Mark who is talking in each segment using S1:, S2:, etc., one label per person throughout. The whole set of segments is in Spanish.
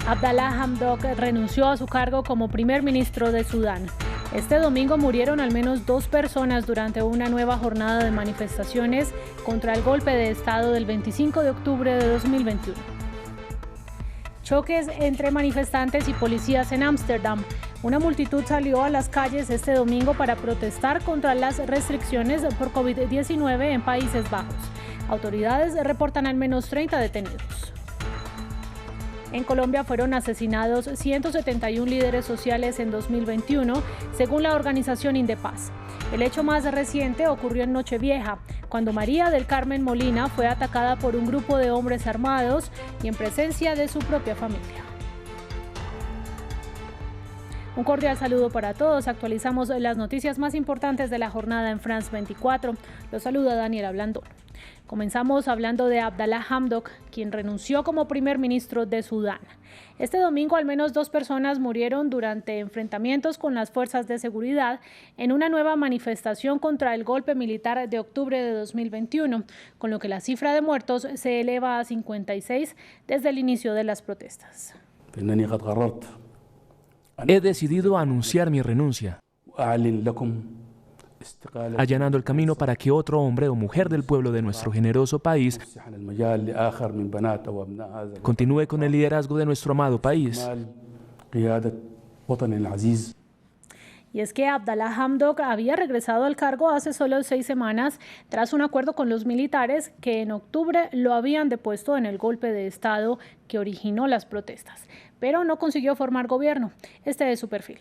S1: Abdallah Hamdok renunció a su cargo como primer ministro de Sudán. Este domingo murieron al menos 2 personas durante una nueva jornada de manifestaciones contra el golpe de Estado del 25 de octubre de 2021. Choques entre manifestantes y policías en Ámsterdam. Una multitud salió a las calles este domingo para protestar contra las restricciones por COVID-19 en Países Bajos. Autoridades reportan al menos 30 detenidos. En Colombia fueron asesinados 171 líderes sociales en 2021, según la organización Indepaz. El hecho más reciente ocurrió en Nochevieja, cuando María del Carmen Molina fue atacada por un grupo de hombres armados y en presencia de su propia familia. Un cordial saludo para todos. Actualizamos las noticias más importantes de la jornada en France 24. Los saluda Daniela Blandón. Comenzamos hablando de Abdallah Hamdok, quien renunció como primer ministro de Sudán. Este domingo al menos 2 personas murieron durante enfrentamientos con las fuerzas de seguridad en una nueva manifestación contra el golpe militar de octubre de 2021, con lo que la cifra de muertos se eleva a 56 desde el inicio de las protestas.
S2: He decidido anunciar mi renuncia, allanando el camino para que otro hombre o mujer del pueblo de nuestro generoso país continúe con el liderazgo de nuestro amado país.
S1: Y es que Abdallah Hamdok había regresado al cargo hace solo 6 semanas tras un acuerdo con los militares que en octubre lo habían depuesto en el golpe de Estado que originó las protestas, pero no consiguió formar gobierno. Este es su perfil.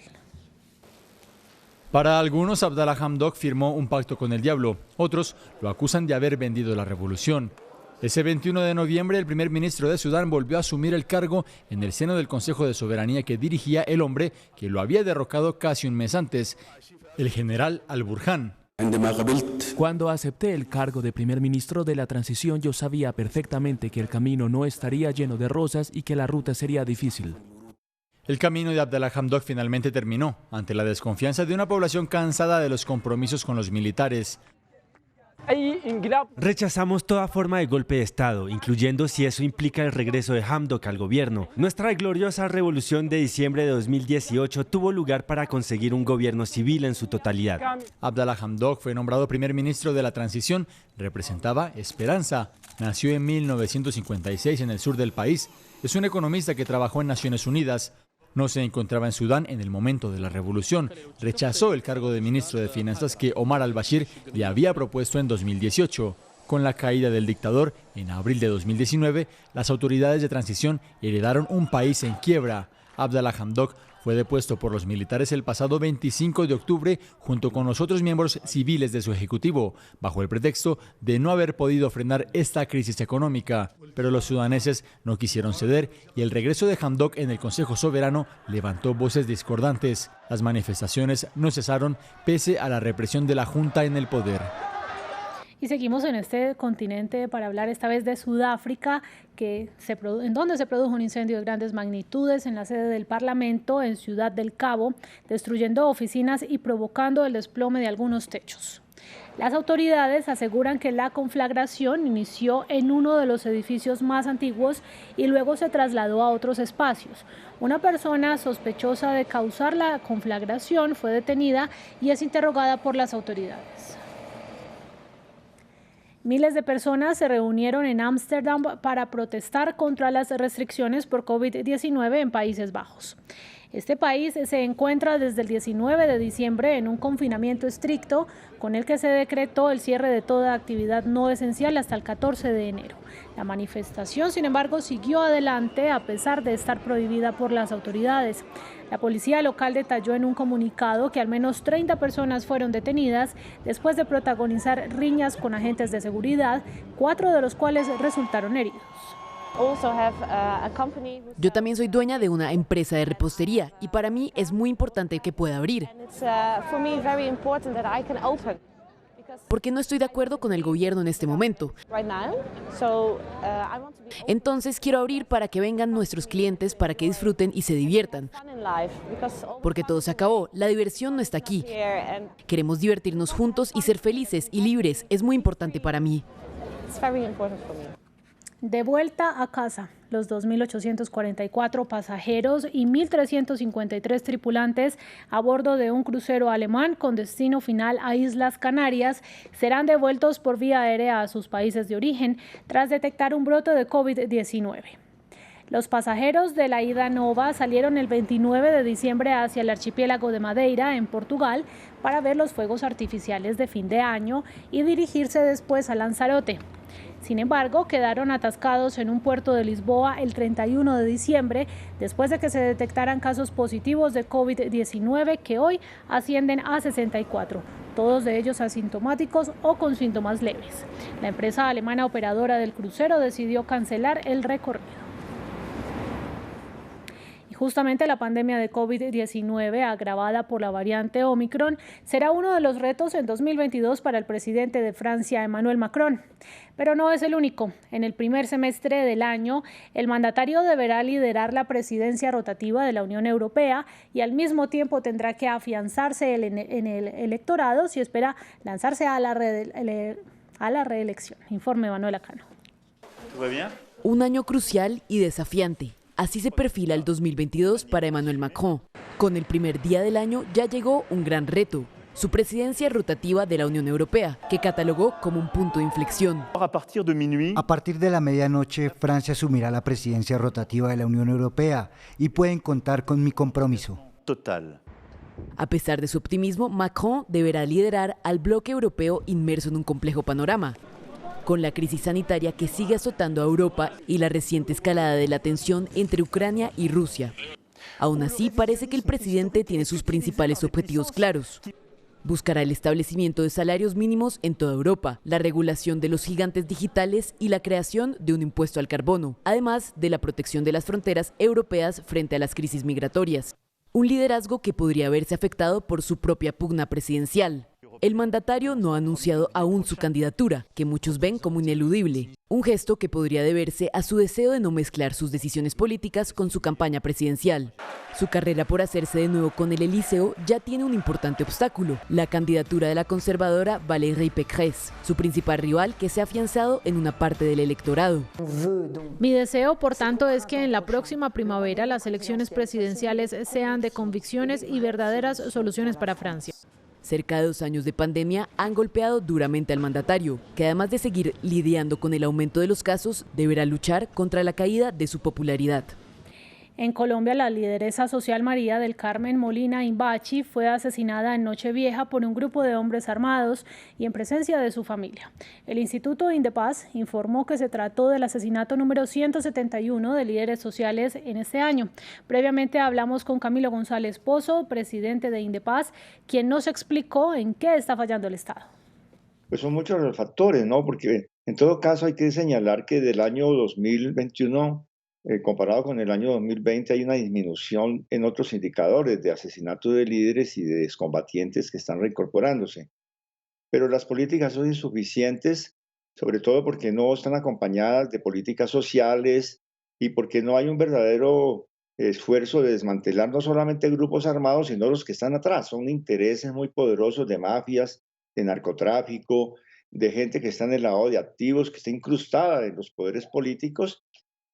S3: Para algunos, Abdallah Hamdok firmó un pacto con el diablo. Otros lo acusan de haber vendido la revolución. Ese 21 de noviembre, el primer ministro de Sudán volvió a asumir el cargo en el seno del Consejo de Soberanía que dirigía el hombre que lo había derrocado casi un mes antes, el general Al-Burhan.
S2: Cuando acepté el cargo de primer ministro de la transición, yo sabía perfectamente que el camino no estaría lleno de rosas y que la ruta sería difícil.
S3: El camino de Abdallah Hamdok finalmente terminó, ante la desconfianza de una población cansada de los compromisos con los militares.
S4: Rechazamos toda forma de golpe de Estado, incluyendo si eso implica el regreso de Hamdok al gobierno. Nuestra gloriosa revolución de diciembre de 2018 tuvo lugar para conseguir un gobierno civil en su totalidad.
S3: Abdallah Hamdok fue nombrado primer ministro de la transición. Representaba esperanza. Nació en 1956 en el sur del país. Es un economista que trabajó en Naciones Unidas. No se encontraba en Sudán en el momento de la revolución. Rechazó el cargo de ministro de Finanzas que Omar al-Bashir le había propuesto en 2018. Con la caída del dictador, en abril de 2019, las autoridades de transición heredaron un país en quiebra. Abdallah Hamdok fue depuesto por los militares el pasado 25 de octubre junto con los otros miembros civiles de su ejecutivo, bajo el pretexto de no haber podido frenar esta crisis económica. Pero los sudaneses no quisieron ceder y el regreso de Hamdok en el Consejo Soberano levantó voces discordantes. Las manifestaciones no cesaron pese a la represión de la junta en el poder.
S1: Y seguimos en este continente para hablar esta vez de Sudáfrica, en donde se produjo un incendio de grandes magnitudes en la sede del Parlamento en Ciudad del Cabo, destruyendo oficinas y provocando el desplome de algunos techos. Las autoridades aseguran que la conflagración inició en uno de los edificios más antiguos y luego se trasladó a otros espacios. Una persona sospechosa de causar la conflagración fue detenida y es interrogada por las autoridades. Miles de personas se reunieron en Ámsterdam para protestar contra las restricciones por COVID-19 en Países Bajos. Este país se encuentra desde el 19 de diciembre en un confinamiento estricto con el que se decretó el cierre de toda actividad no esencial hasta el 14 de enero. La manifestación, sin embargo, siguió adelante a pesar de estar prohibida por las autoridades. La policía local detalló en un comunicado que al menos 30 personas fueron detenidas después de protagonizar riñas con agentes de seguridad, 4 de los cuales resultaron heridos.
S5: Yo también soy dueña de una empresa de repostería y para mí es muy importante que pueda abrir. Porque no estoy de acuerdo con el gobierno en este momento. Entonces quiero abrir para que vengan nuestros clientes, para que disfruten y se diviertan. Porque todo se acabó, la diversión no está aquí. Queremos divertirnos juntos y ser felices y libres. Es muy importante para mí.
S1: De vuelta a casa, los 2.844 pasajeros y 1.353 tripulantes a bordo de un crucero alemán con destino final a Islas Canarias serán devueltos por vía aérea a sus países de origen tras detectar un brote de COVID-19. Los pasajeros de la ida Nova salieron el 29 de diciembre hacia el archipiélago de Madeira, en Portugal, para ver los fuegos artificiales de fin de año y dirigirse después a Lanzarote. Sin embargo, quedaron atascados en un puerto de Lisboa el 31 de diciembre, después de que se detectaran casos positivos de COVID-19 que hoy ascienden a 64, todos de ellos asintomáticos o con síntomas leves. La empresa alemana operadora del crucero decidió cancelar el recorrido. Justamente la pandemia de COVID-19, agravada por la variante Omicron, será uno de los retos en 2022 para el presidente de Francia, Emmanuel Macron. Pero no es el único. En el primer semestre del año, el mandatario deberá liderar la presidencia rotativa de la Unión Europea y al mismo tiempo tendrá que afianzarse en el electorado si espera lanzarse a la reelección. Informe Manuela Cano.
S5: Un año crucial y desafiante. Así se perfila el 2022 para Emmanuel Macron. Con el primer día del año ya llegó un gran reto, su presidencia rotativa de la Unión Europea, que catalogó como un punto de inflexión.
S6: A partir de la medianoche, Francia asumirá la presidencia rotativa de la Unión Europea y pueden contar con mi compromiso.
S7: Total.
S5: A pesar de su optimismo, Macron deberá liderar al bloque europeo inmerso en un complejo panorama. Con la crisis sanitaria que sigue azotando a Europa y la reciente escalada de la tensión entre Ucrania y Rusia. Aún así, parece que el presidente tiene sus principales objetivos claros. Buscará el establecimiento de salarios mínimos en toda Europa, la regulación de los gigantes digitales y la creación de un impuesto al carbono, además de la protección de las fronteras europeas frente a las crisis migratorias. Un liderazgo que podría verse afectado por su propia pugna presidencial. El mandatario no ha anunciado aún su candidatura, que muchos ven como ineludible. Un gesto que podría deberse a su deseo de no mezclar sus decisiones políticas con su campaña presidencial. Su carrera por hacerse de nuevo con el Elíseo ya tiene un importante obstáculo, la candidatura de la conservadora Valérie Pécresse, su principal rival que se ha afianzado en una parte del electorado.
S1: Mi deseo, por tanto, es que en la próxima primavera las elecciones presidenciales sean de convicciones y verdaderas soluciones para Francia.
S5: Cerca de 2 años de pandemia han golpeado duramente al mandatario, que además de seguir lidiando con el aumento de los casos, deberá luchar contra la caída de su popularidad.
S1: En Colombia, la lideresa social María del Carmen Molina Imbachi fue asesinada en Nochevieja por un grupo de hombres armados y en presencia de su familia. El Instituto Indepaz informó que se trató del asesinato número 171 de líderes sociales en este año. Previamente hablamos con Camilo González Pozo, presidente de Indepaz, quien nos explicó en qué está fallando el Estado.
S8: Pues son muchos los factores, ¿no? Porque en todo caso hay que señalar que del año 2021 comparado con el año 2020 hay una disminución en otros indicadores de asesinato de líderes y de excombatientes que están reincorporándose. Pero las políticas son insuficientes, sobre todo porque no están acompañadas de políticas sociales y porque no hay un verdadero esfuerzo de desmantelar no solamente grupos armados, sino los que están atrás. Son intereses muy poderosos de mafias, de narcotráfico, de gente que está en el lavado de activos, que está incrustada en los poderes políticos.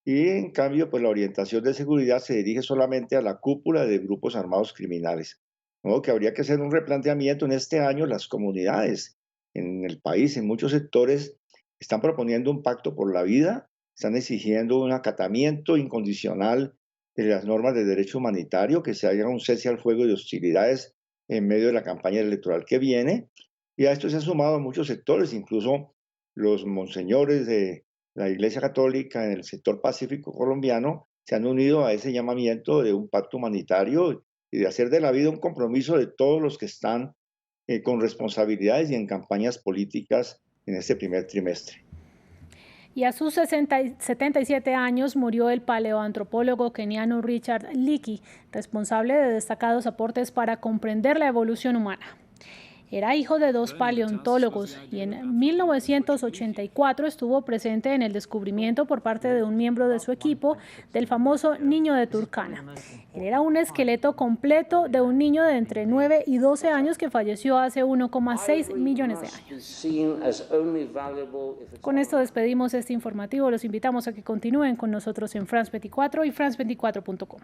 S8: Y en cambio, pues la orientación de seguridad se dirige solamente a la cúpula de grupos armados criminales. De modo que habría que hacer un replanteamiento en este año. Las comunidades en el país, en muchos sectores, están proponiendo un pacto por la vida, están exigiendo un acatamiento incondicional de las normas de derecho humanitario, que se haga un cese al fuego de hostilidades en medio de la campaña electoral que viene. Y a esto se han sumado muchos sectores, incluso los monseñores de la Iglesia Católica en el sector pacífico colombiano se han unido a ese llamamiento de un pacto humanitario y de hacer de la vida un compromiso de todos los que están con responsabilidades y en campañas políticas en este primer trimestre.
S1: Y a sus 77 años murió el paleoantropólogo keniano Richard Leakey, responsable de destacados aportes para comprender la evolución humana. Era hijo de 2 paleontólogos y en 1984 estuvo presente en el descubrimiento por parte de un miembro de su equipo del famoso niño de Turkana. Él era un esqueleto completo de un niño de entre 9 y 12 años que falleció hace 1,6 millones de años. Con esto despedimos este informativo. Los invitamos a que continúen con nosotros en France 24 y France24.com.